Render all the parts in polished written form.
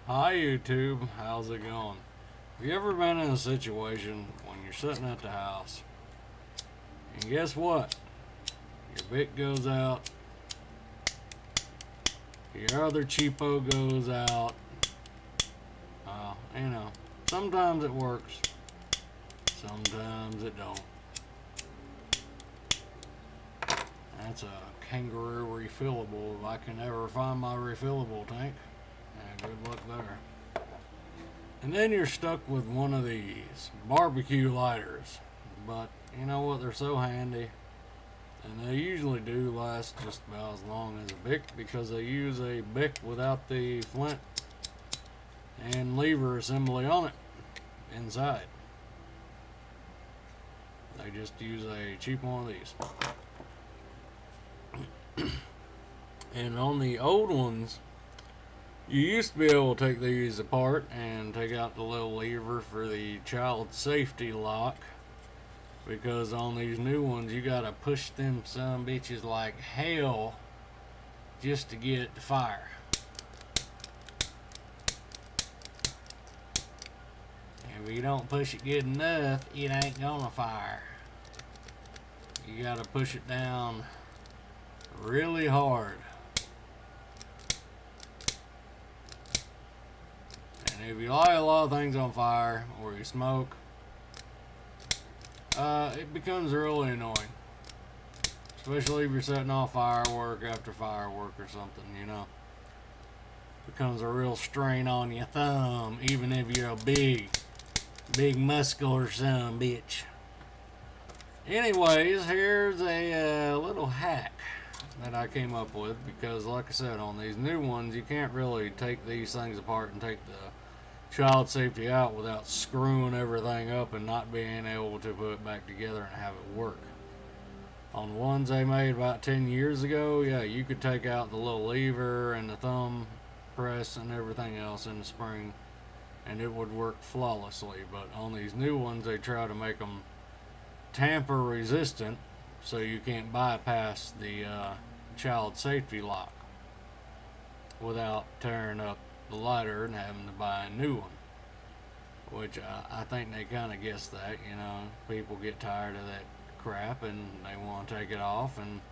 Hi YouTube, how's it going? Have you ever been in a situation when you're sitting at the house and guess what? Your Bic goes out, your other cheapo goes out. You know, sometimes it works, sometimes it don't. That's a kangaroo refillable if I can ever find my refillable tank. And good luck there. And then you're stuck with one of these barbecue lighters. But you know what? They're so handy. And they usually do last just about as long as a Bic because they use a Bic without the flint and lever assembly on it inside. They just use a cheap one of these. And on the old ones, you used to be able to take these apart and take out the little lever for the child safety lock. Because on these new ones, you gotta push them some bitches like hell just to get it to fire. If you don't push it good enough, it ain't gonna fire. You gotta push it down really hard. And if you light a lot of things on fire or you smoke, it becomes really annoying. Especially if you're setting off firework after firework or something, you know. Becomes a real strain on your thumb, even if you're a big muscular son bitch. Anyways, here's a little hack that I came up with because, like I said, on these new ones, you can't really take these things apart and take the child safety out without screwing everything up and not being able to put it back together and have it work. On the ones they made about 10 years ago, yeah, you could take out the little lever and the thumb press and everything else in the spring and it would work flawlessly. But on these new ones, they try to make them tamper resistant so you can't bypass the child safety lock without tearing up the lighter and having to buy a new one. Which I think they kind of guess that, you know, people get tired of that crap and they want to take it off and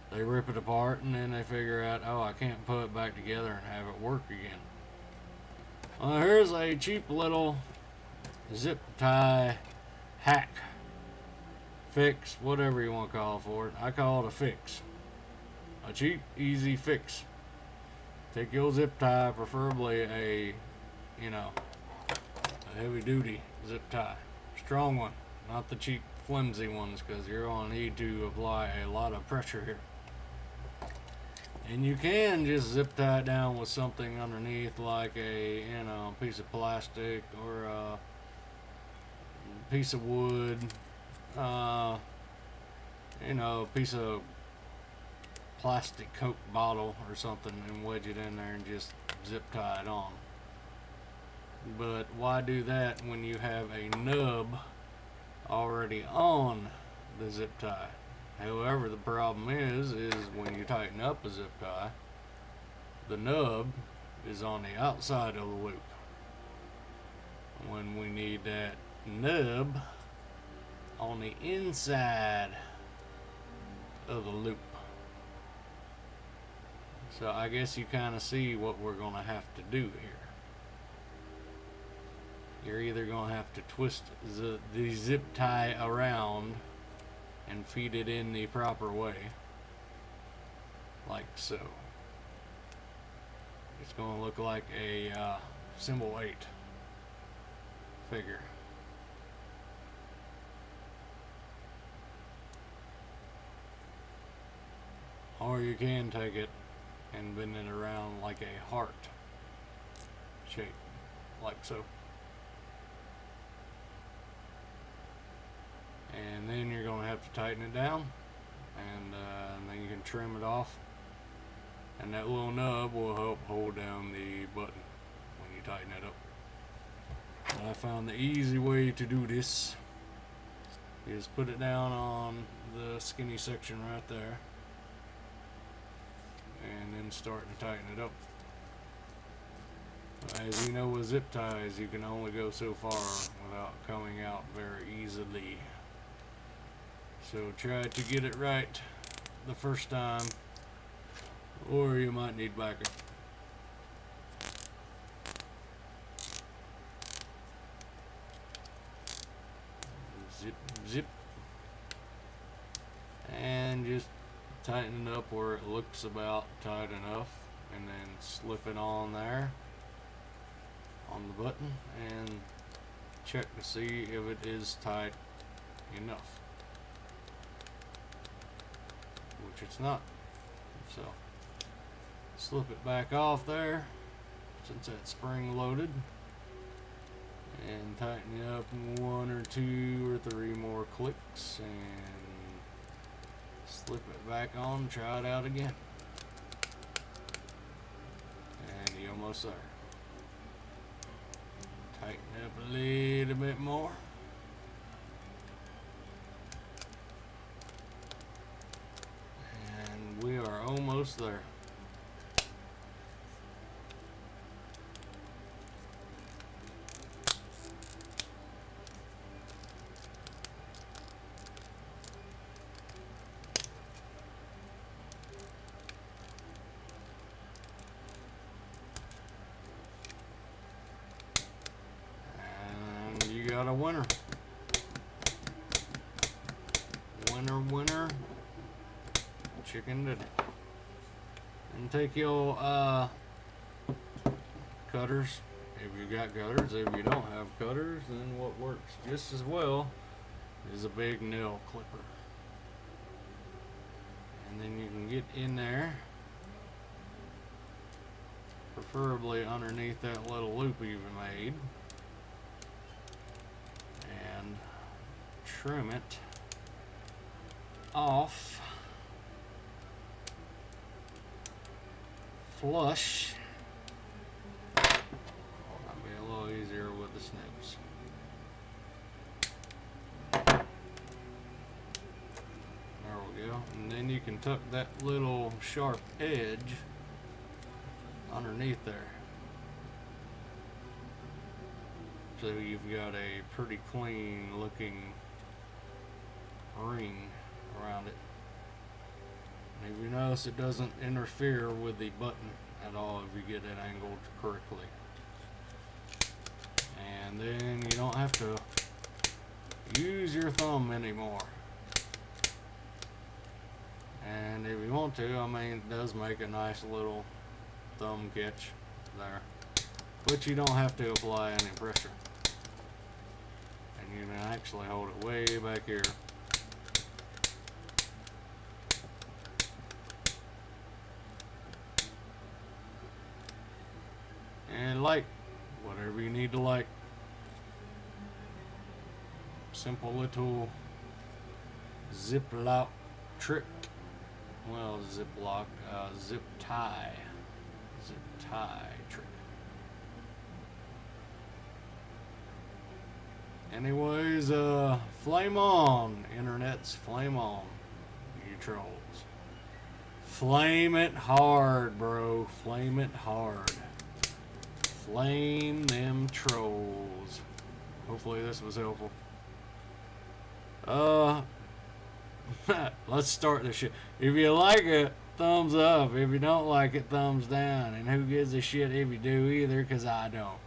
they rip it apart and then they figure out, oh, I can't put it back together and have it work again. Here's a cheap little zip tie hack, fix, whatever you want to call it for it. I call it a fix. A cheap, easy fix. Take your zip tie, preferably a heavy duty zip tie. Strong one, not the cheap flimsy ones, because you're going to need to apply a lot of pressure here. And you can just zip tie it down with something underneath, like a piece of plastic or a piece of wood, a piece of plastic Coke bottle or something, and wedge it in there and just zip tie it on. But why do that when you have a nub already on the zip tie? However, the problem is when you tighten up a zip tie, the nub is on the outside of the loop. When we need that nub on the inside of the loop. So I guess you kind of see what we're going to have to do here. You're either going to have to twist the zip tie around and feed it in the proper way, like so. It's going to look like a symbol 8 figure. Or you can take it and bend it around like a heart shape, like so. And then you're going to have to tighten it down, and then you can trim it off, and that little nub will help hold down the button when you tighten it up. And I found the easy way to do this is put it down on the skinny section right there, and then start to tighten it up. as you know, with zip ties, you can only go so far without coming out very easily. So try to get it right the first time, or you might need backup. Zip, zip. And just tighten it up where it looks about tight enough, and then slip it on there on the button and check to see if it is tight enough, which it's not. So slip it back off there since that's spring loaded, and tighten it up 1 or 2 or 3 more clicks and slip it back on, try it out again, and you're almost there. Tighten up a little bit more. And we are almost there. Got a winner. Winner. Chicken dinner. And take your cutters, if you got cutters. If you don't have cutters, then what works just as well is a big nail clipper. And then you can get in there, preferably underneath that little loop you've made, and trim it off flush. Might be a little easier with the snips. There we go. And then you can tuck that little sharp edge underneath there, so you've got a pretty clean looking ring around it. And if you notice, it doesn't interfere with the button at all if you get it angled correctly. And then you don't have to use your thumb anymore. And if you want to, I mean, it does make a nice little thumb catch there, but you don't have to apply any pressure. And you can actually hold it way back here. And light whatever you need to light. Simple little zip lock trick. Well, zip lock, zip tie trick. Anyways, flame on, internets, flame on, you trolls. Flame it hard, bro. Flame it hard. Flame them trolls. Hopefully this was helpful. Let's start this shit. If you like it, thumbs up. If you don't like it, thumbs down. And who gives a shit if you do either, because I don't.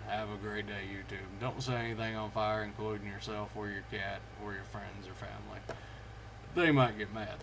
Have a great day, YouTube. Don't set anything on fire, including yourself or your cat or your friends or family. They might get mad.